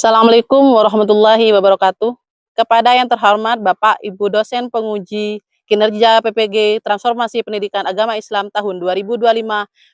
Assalamualaikum warahmatullahi wabarakatuh. Kepada yang terhormat Bapak Ibu dosen penguji kinerja PPG Transformasi Pendidikan Agama Islam tahun 2025.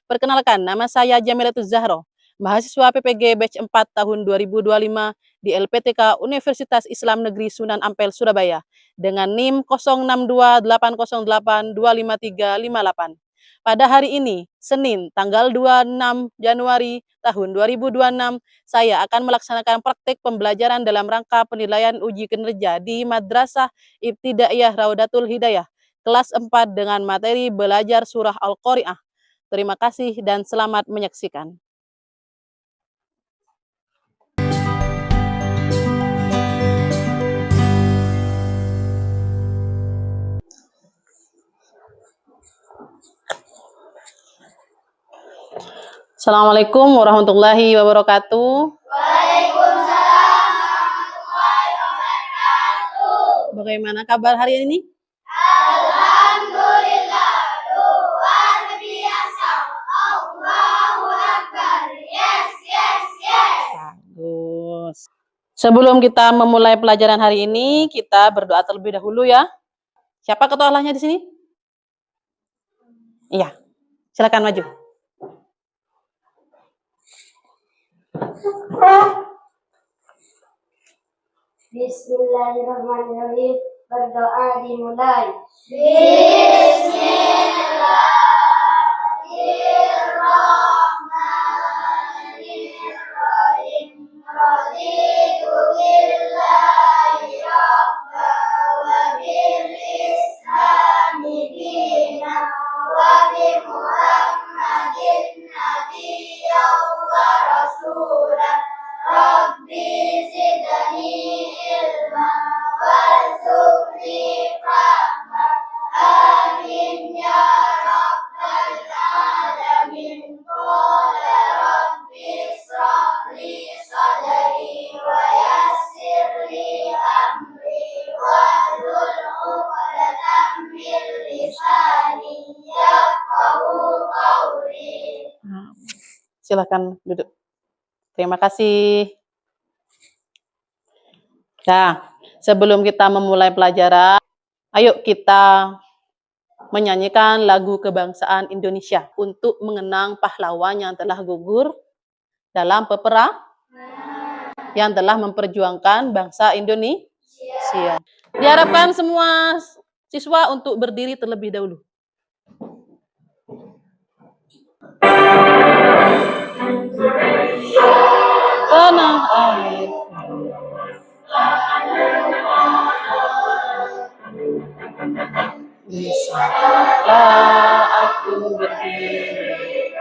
Perkenalkan, nama saya Jamilatul Zahro, mahasiswa PPG batch 4 tahun 2025 di LPTK Universitas Islam Negeri Sunan Ampel, Surabaya dengan NIM 0628082538. Pada hari ini, Senin, tanggal 26 Januari tahun 2026, saya akan melaksanakan praktek pembelajaran dalam rangka penilaian uji kinerja di Madrasah Ibtidaiyah Raudatul Hidayah, kelas 4 dengan materi belajar surah Al-Qari'ah. Terima kasih dan selamat menyaksikan. Assalamualaikum warahmatullahi wabarakatuh. Waalaikumsalam warahmatullahi wabarakatuh. Bagaimana kabar hari ini? Alhamdulillah, luar biasa. Allahu Akbar. Yes, yes, yes. Bagus. Sebelum kita memulai pelajaran hari ini, kita berdoa terlebih dahulu ya. Siapa ketua Allahnya di sini? Iya. Silakan maju. Bismillahirrahmanirrahim. Berdoa dimulai. Bismillahirrahmanirrahim. Raditu billahi rabba wa bil islami dina wa bi Muhammadin nabiyyan wa rasulah. Rabbi zidni ilma warzuqni fahma. Amin ya rabbal alamin. Qala rabbi ishrah li sadri wa yassir li amri wahlul 'uqdatam min lisani yafqahu qawli. Silakan duduk. Terima kasih. Nah, sebelum kita memulai pelajaran, ayo kita menyanyikan lagu kebangsaan Indonesia untuk mengenang pahlawan yang telah gugur dalam peperangan yang telah memperjuangkan bangsa Indonesia. Diharapkan semua siswa untuk berdiri terlebih dahulu. Tanah air. Bisalah aku berdiri.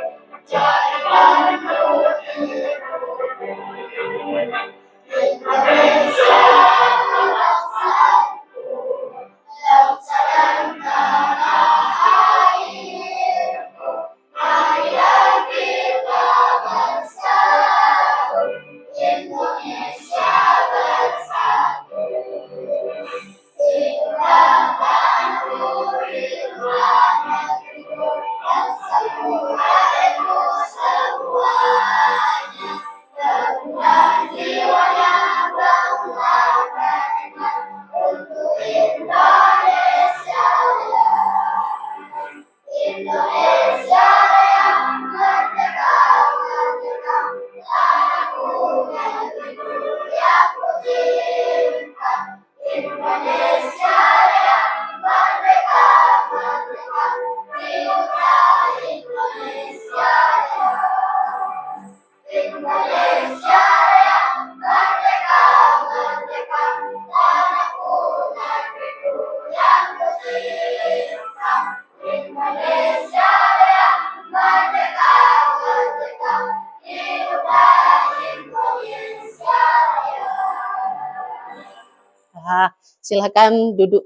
Silakan duduk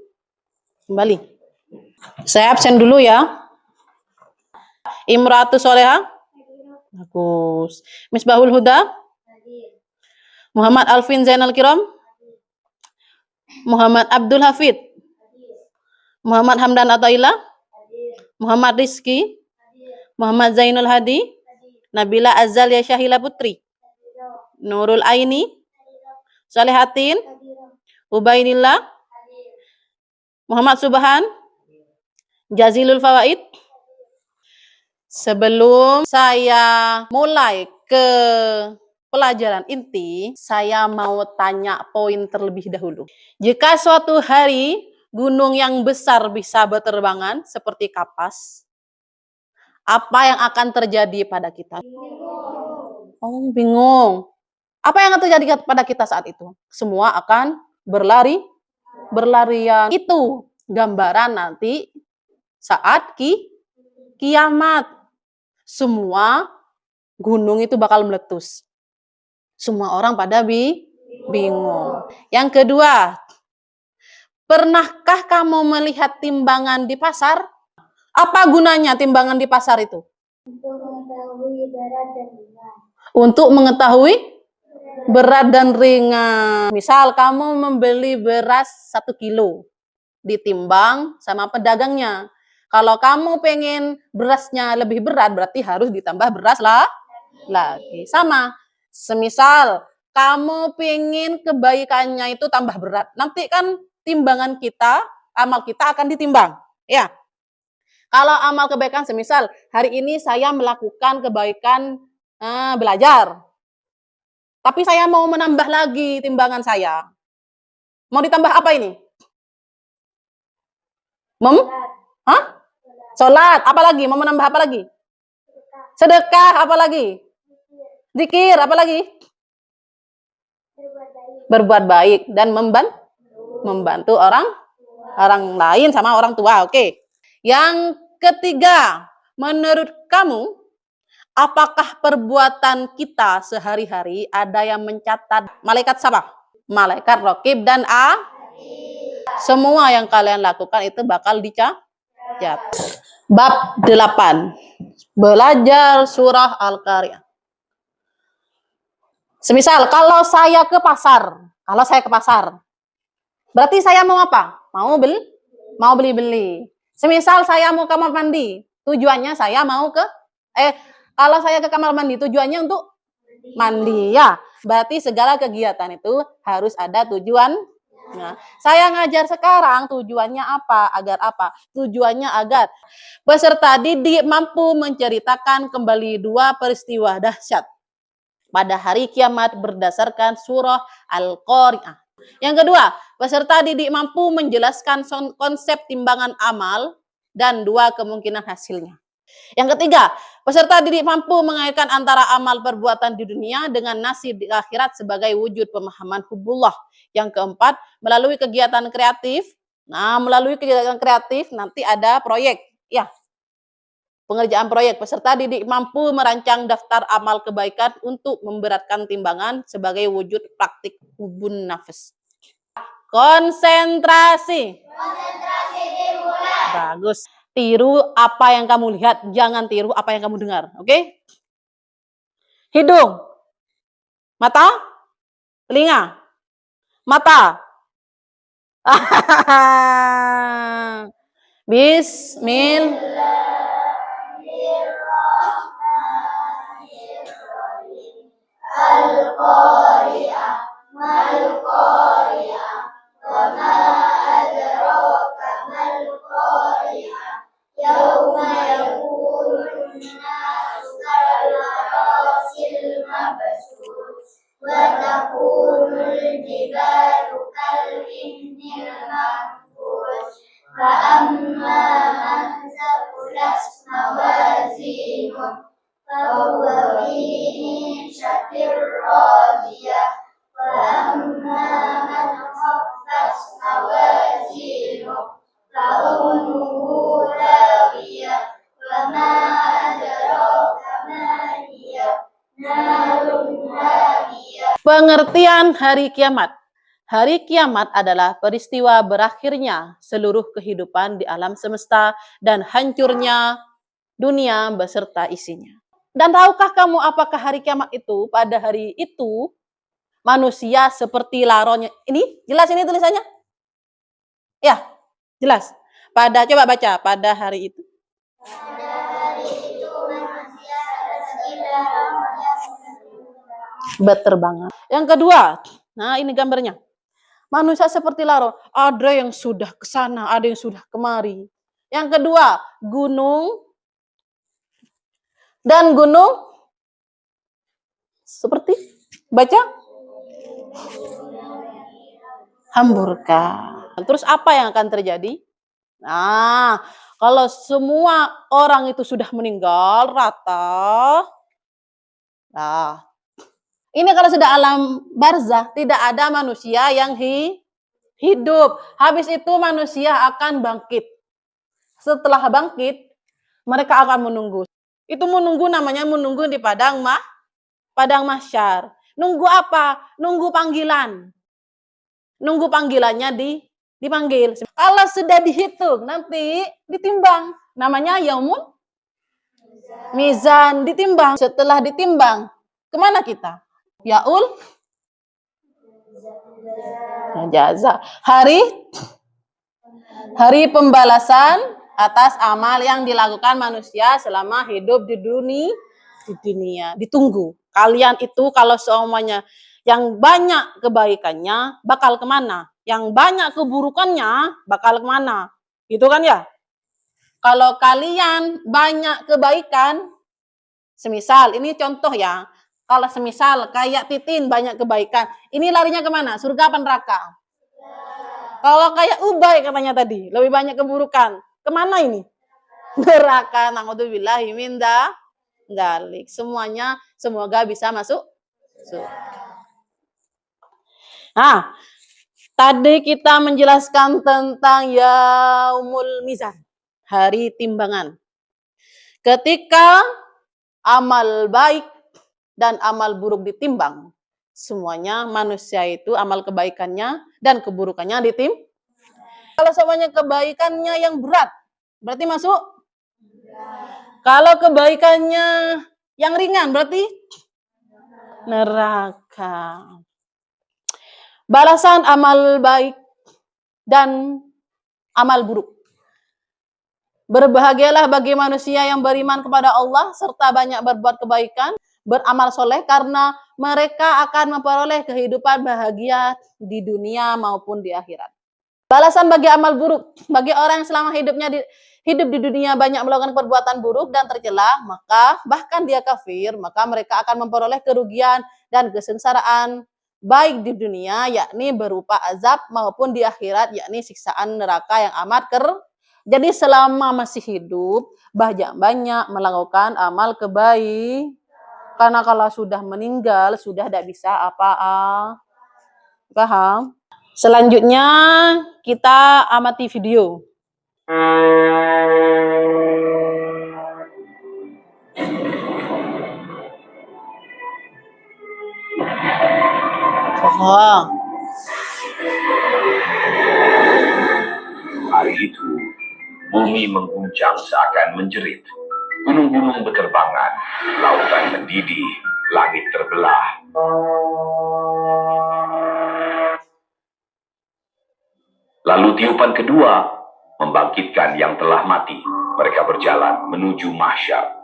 kembali. Saya absen dulu ya. Imratu Soleha. Bagus. Misbahul Huda. Muhammad Alvin Zainal Kiram. Muhammad Abdul Hafid. Muhammad Hamdan Ataillah. Muhammad Rizki. Muhammad Zainul Hadi. Nabila Azalia Syahila Putri. Nurul Aini. Salihatin, Ubaidillah, Muhammad Subhan, Jazilul Fawaid. Sebelum saya mulai ke pelajaran inti, saya mau tanya poin terlebih dahulu. Jika suatu hari gunung yang besar bisa berterbangan seperti kapas, apa yang akan terjadi pada kita? Oh, bingung. Apa yang akan terjadi pada kita saat itu? Semua akan berlarian. Itu gambaran nanti saat kiamat. Semua gunung itu bakal meletus. Semua orang pada bingung. Yang kedua, pernahkah kamu melihat timbangan di pasar? Apa gunanya timbangan di pasar itu? Untuk mengetahui berat dan ringan. Misal kamu membeli beras 1 kilo, ditimbang sama pedagangnya. Kalau kamu pengen berasnya lebih berat, berarti harus ditambah beras lagi. Sama. Semisal kamu pengen kebaikannya itu tambah berat, nanti kan timbangan kita, amal kita akan ditimbang. Ya. Kalau amal kebaikan, semisal hari ini saya melakukan kebaikan belajar, tapi saya mau menambah lagi timbangan saya. Mau ditambah apa ini? Hah? Sholat, apa lagi? Mau menambah apa lagi? Sedekah, apa lagi? Zikir, apa lagi? Berbuat baik dan membantu orang lain sama orang tua. Oke. Yang ketiga, menurut kamu, apakah perbuatan kita sehari-hari ada yang mencatat? Malaikat siapa? Malaikat Raqib dan semua yang kalian lakukan itu bakal dicatat. Bab 8. Belajar surah Al-Qari'ah. Semisal kalau saya ke pasar, berarti saya mau apa? Mau beli. Semisal saya mau kamar mandi, tujuannya saya mau kalau saya ke kamar mandi tujuannya untuk mandi, ya. Berarti segala kegiatan itu harus ada tujuan. Nah, saya ngajar sekarang tujuannya apa? Agar apa? Tujuannya agar peserta didik mampu menceritakan kembali 2 peristiwa dahsyat pada hari kiamat berdasarkan surah Al-Qari'ah. Yang kedua, peserta didik mampu menjelaskan konsep timbangan amal dan 2 kemungkinan hasilnya. Yang ketiga, peserta didik mampu mengaitkan antara amal perbuatan di dunia dengan nasib di akhirat sebagai wujud pemahaman hubullah. Yang keempat, melalui kegiatan kreatif. Nah, melalui kegiatan kreatif nanti ada proyek. Ya, pengerjaan proyek. Peserta didik mampu merancang daftar amal kebaikan untuk memberatkan timbangan sebagai wujud praktik hubun nafas. Konsentrasi. Konsentrasi dimulai. Bagus. Tiru apa yang kamu lihat, jangan tiru apa yang kamu dengar. Oke? Hidung, mata, telinga, mata. Bismillahirrahmanirrahim. Al-Qari'ah, mal-Qari'ah, wa ma adraka mal-Qari'ah. Yauma yakunun nasu kal-farasil mabsus, wa takunul jibalu kal-ihnil manfus. Fa amma man thaqulat mawazinuh fahuwa fi 'ishatin radiyah. Wa amma man khaffat mawazinuh fa ummuhu hawiyah. Wa ma adraka ma hiya narun hamiyah. Pengertian hari kiamat. Hari kiamat adalah peristiwa berakhirnya seluruh kehidupan di alam semesta dan hancurnya dunia beserta isinya. Dan tahukah kamu apakah hari kiamat itu? Pada hari itu manusia seperti laronnya. Ini jelas ini tulisannya? Ya, jelas. Coba baca, pada hari itu. Pada hari itu manusia seperti laron yang Berterbangan. Yang kedua, Nah, ini gambarnya. Manusia seperti laro, ada yang sudah ke sana, ada yang sudah kemari. Yang kedua, gunung dan gunung seperti baca hamburkan. Terus apa yang akan terjadi? Nah, kalau semua orang itu sudah meninggal rata, nah, ini kalau sudah alam barzah, tidak ada manusia yang hidup. Habis itu manusia akan bangkit. Setelah bangkit, mereka akan menunggu. Itu menunggu namanya menunggu di padang mahsyar. Nunggu apa? Nunggu panggilan. Nunggu panggilannya dipanggil. Kalau sudah dihitung, nanti ditimbang. Namanya yaumul mizan, ditimbang. Setelah ditimbang, kemana kita? Yaul jaza. Hari pembalasan atas amal yang dilakukan manusia selama hidup di dunia. Ditunggu. Kalian itu kalau semuanya yang banyak kebaikannya bakal kemana? Yang banyak keburukannya bakal kemana? Gitu kan ya? Kalau kalian banyak kebaikan, semisal, ini contoh ya, kalau semisal kayak Titin banyak kebaikan, ini larinya kemana? Surga apa neraka? Kalau kayak Ubay katanya tadi, lebih banyak keburukan, kemana ini? Neraka. Na'udzubillahi min dzalik. Semuanya semoga bisa masuk surga. Nah, tadi kita menjelaskan tentang yaumul mizan, hari timbangan. Ketika amal baik dan amal buruk ditimbang, semuanya manusia itu amal kebaikannya dan keburukannya ditimbang. Kalau semuanya kebaikannya yang berat, berarti masuk. Kalau kebaikannya yang ringan, berarti neraka. Balasan amal baik dan amal buruk. Berbahagialah bagi manusia yang beriman kepada Allah serta banyak berbuat kebaikan, beramal soleh, karena mereka akan memperoleh kehidupan bahagia di dunia maupun di akhirat. Balasan bagi amal buruk, bagi orang yang selama hidup di dunia banyak melakukan perbuatan buruk dan tercela, maka bahkan dia kafir, maka mereka akan memperoleh kerugian dan kesengsaraan baik di dunia, yakni berupa azab, maupun di akhirat, yakni siksaan neraka yang amat Jadi selama masih hidup, banyak melakukan amal kebaikan. Karena kalau sudah meninggal, sudah tidak bisa apa-apa. Paham? Selanjutnya kita amati video. Oh. Hari itu, bumi mengguncang seakan menjerit. Gunung-gunung berterbangan, lautan mendidih, langit terbelah. Lalu tiupan kedua membangkitkan yang telah mati. Mereka berjalan menuju mahsyar.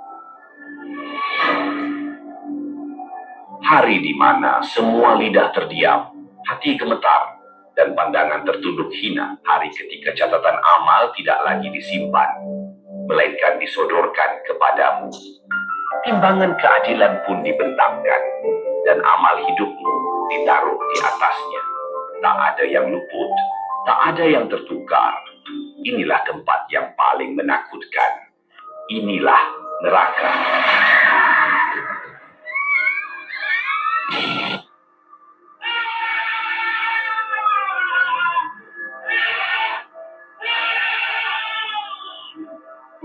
Hari di mana semua lidah terdiam, hati gemetar, dan pandangan tertunduk hina. Hari ketika catatan amal tidak lagi disimpan, melainkan disodorkan kepadamu. Timbangan keadilan pun dibentangkan, dan amal hidupmu ditaruh di atasnya. Tak ada yang luput, tak ada yang tertukar. Inilah tempat yang paling menakutkan. Inilah neraka.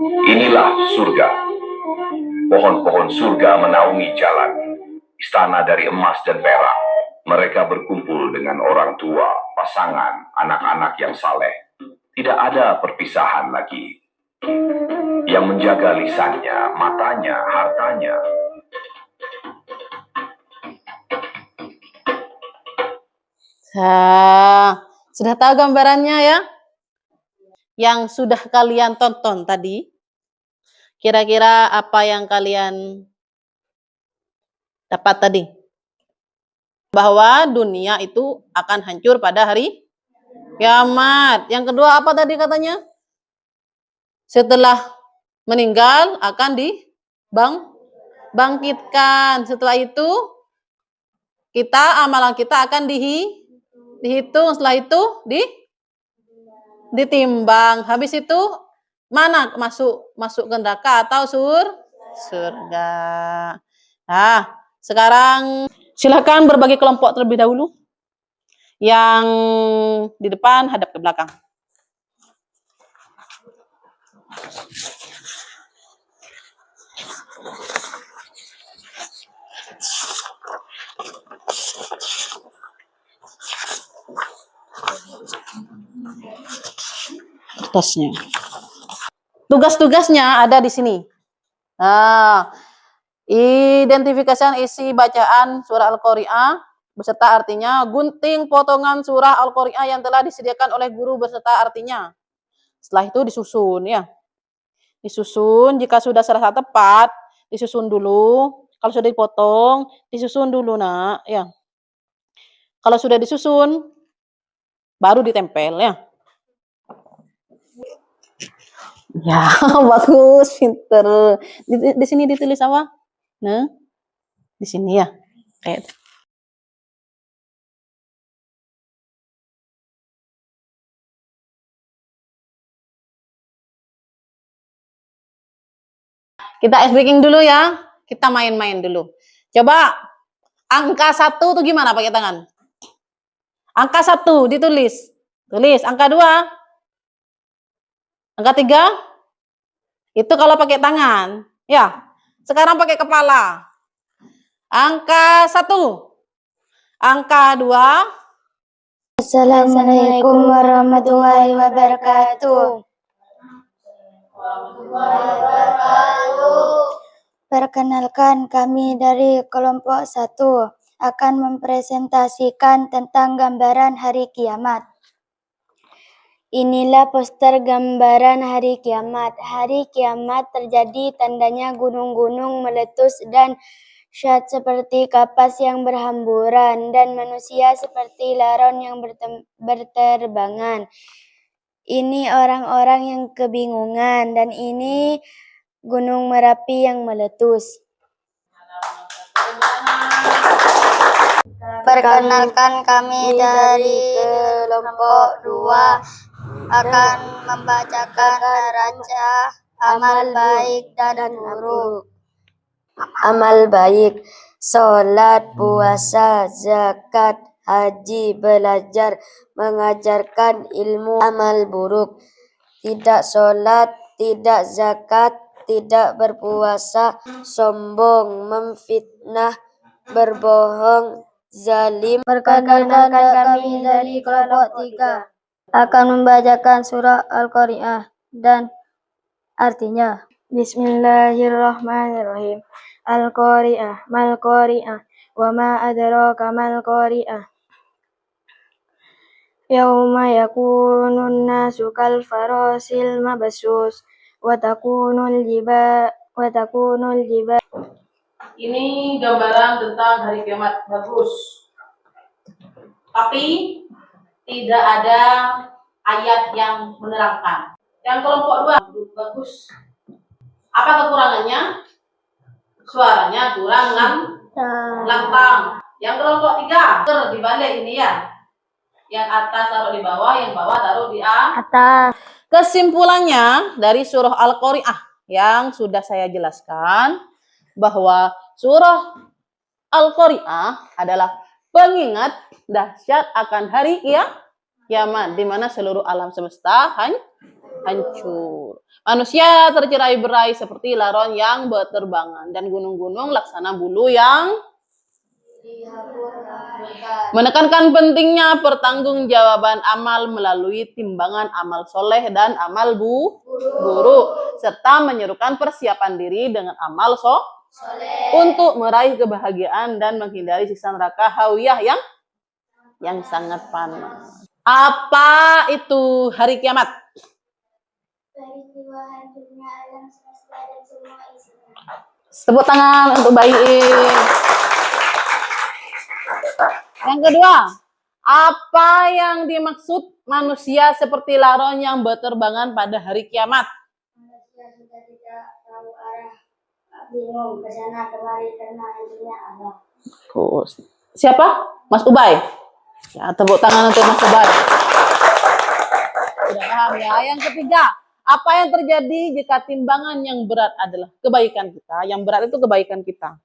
Inilah surga. Pohon-pohon surga menaungi jalan. Istana dari emas dan perak. Mereka berkumpul dengan orang tua, pasangan, anak-anak yang saleh. Tidak ada perpisahan lagi. Yang menjaga lisannya, matanya, hartanya. Sudah tahu gambarannya ya? Yang sudah kalian tonton tadi, kira-kira apa yang kalian dapat tadi? bahwa dunia itu akan hancur pada hari kiamat. Yang kedua apa tadi katanya? Setelah meninggal akan dibangkitkan. Setelah itu amalan kita akan dihitung. Setelah itu ditimbang. Habis itu mana masuk ke neraka atau surga. Nah, sekarang silakan berbagi kelompok terlebih dahulu. Yang di depan hadap ke belakang. Kertasnya. Tugas-tugasnya ada di sini. Nah, identifikasi isi bacaan surah Al-Qari'ah beserta artinya, gunting potongan surah Al-Qari'ah yang telah disediakan oleh guru beserta artinya. Setelah itu disusun ya. Disusun, jika sudah serasa tepat, disusun dulu. Kalau sudah dipotong, disusun dulu nak ya. Kalau sudah disusun, baru ditempel ya. Ya, bagus, pinter. Di sini ditulis apa? Nah, di sini ya. Kayak kita ice breaking dulu ya. Kita main-main dulu. Coba angka 1 tuh gimana pakai tangan? Angka 1 ditulis. Tulis. Angka 2. Angka 3. Itu kalau pakai tangan. Ya. Sekarang pakai kepala. Angka 1. Angka 2. Assalamualaikum warahmatullahi wabarakatuh. Perkenalkan, kami dari kelompok 1 akan mempresentasikan tentang gambaran hari kiamat. Inilah poster gambaran hari kiamat. Hari kiamat terjadi, tandanya gunung-gunung meletus dan syad seperti kapas yang berhamburan dan manusia seperti laron yang berterbangan. Ini orang-orang yang kebingungan dan ini Gunung Merapi yang meletus. Perkenalkan, kami dari kelompok 2 akan membacakan neraca amal baik dan buruk. Amal baik: sholat, puasa, zakat, haji, belajar, mengajarkan ilmu. Amal buruk: tidak sholat, tidak zakat, tidak berpuasa, sombong, memfitnah, berbohong, zalim. Perkenalkan, kami dari kelompok 3 akan membacakan surah Al-Qari'ah dan artinya. Bismillahirrahmanirrahim. Al-Qari'ah, mal Qari'ah, wa ma adraka mal Qari'ah. Yauma yakunun nasu kal farasil mabsus wa takunul jibal. Ini gambaran tentang hari kiamat. Bagus. Tapi tidak ada ayat yang menerangkan. Yang kelompok 2 bagus. Apa kekurangannya? Suaranya kurang lantang. Yang kelompok 3 dibalik ini ya. Yang atas taruh di bawah, yang bawah taruh di atas. Kesimpulannya dari surah Al-Qari'ah yang sudah saya jelaskan bahwa surah Al-Qari'ah adalah pengingat dahsyat akan hari kiamat di mana seluruh alam semesta hancur. Manusia tercerai-berai seperti laron yang berterbangan dan gunung-gunung laksana bulu yang menekankan pentingnya pertanggungjawaban amal melalui timbangan amal soleh dan amal buruk, serta menyerukan persiapan diri dengan amal soleh untuk meraih kebahagiaan dan menghindari siksa neraka hawiyah yang sangat panas. Apa itu hari kiamat? Peristiwa hancurnya alam semesta dan semua isinya. Tepuk tangan untuk Bayi. Yang kedua, apa yang dimaksud manusia seperti laron yang berterbangan pada hari kiamat? Manusia sudah tidak tahu arah, bingung ke sana kemari karena hantunya Allah. Siapa? Mas Ubay. Ya, tepuk tangan untuk Mas Ubay. Sudah paham ya. Yang ketiga, apa yang terjadi jika timbangan yang berat adalah kebaikan kita? Yang berat itu kebaikan kita.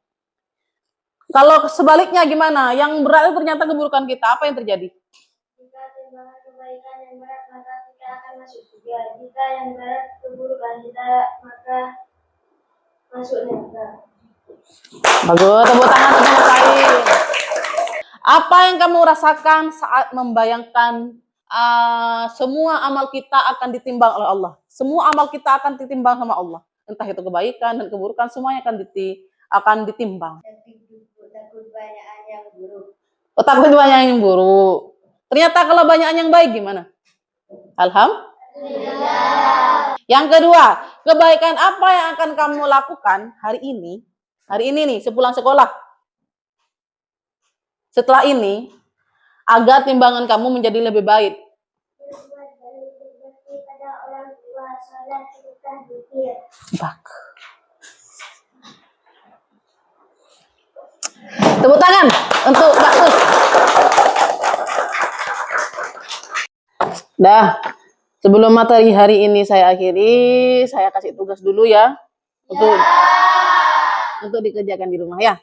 Kalau sebaliknya gimana? Yang berat itu ternyata keburukan kita. Apa yang terjadi? Jika timbangan kebaikan yang berat, maka kita akan masuk surga. Jika yang berat keburukan kita, maka masuk neraka. Bagus, tepuk tangan untuk Mas Said. Apa yang kamu rasakan saat membayangkan semua amal kita akan ditimbang oleh Allah? Semua amal kita akan ditimbang sama Allah. Entah itu kebaikan dan keburukan, semuanya akan ditimbang. Takut banyakan yang buruk. Takut banyak yang buruk. Ternyata kalau banyak yang baik gimana? Alhamdulillah. Yang kedua, kebaikan apa yang akan kamu lakukan hari ini? Hari ini nih, sepulang sekolah. Setelah ini, agar timbangan kamu menjadi lebih baik. Tepuk tangan untuk Mbak Sus. Dah, sebelum materi hari ini saya akhiri, saya kasih tugas dulu ya. Untuk dikerjakan di rumah ya.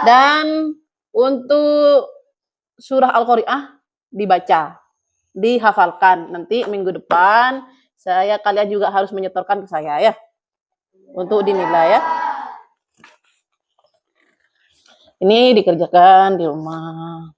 Dan untuk surah Al-Qari'ah dibaca, dihafalkan. Nanti minggu depan kalian juga harus menyetorkan ke saya ya. Untuk dinilai ya. Ini dikerjakan di rumah.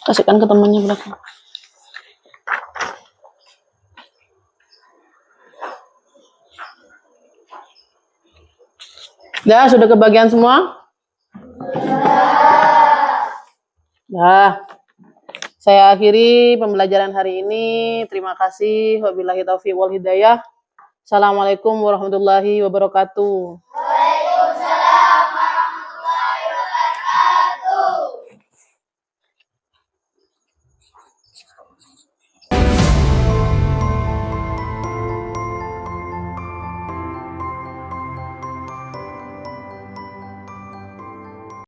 Kasihkan ke temannya belakang. Dah, sudah kebagian semua? Dah. Saya akhiri pembelajaran hari ini. Terima kasih. Wabillahi taufiq wal hidayah. Assalamualaikum warahmatullahi wabarakatuh.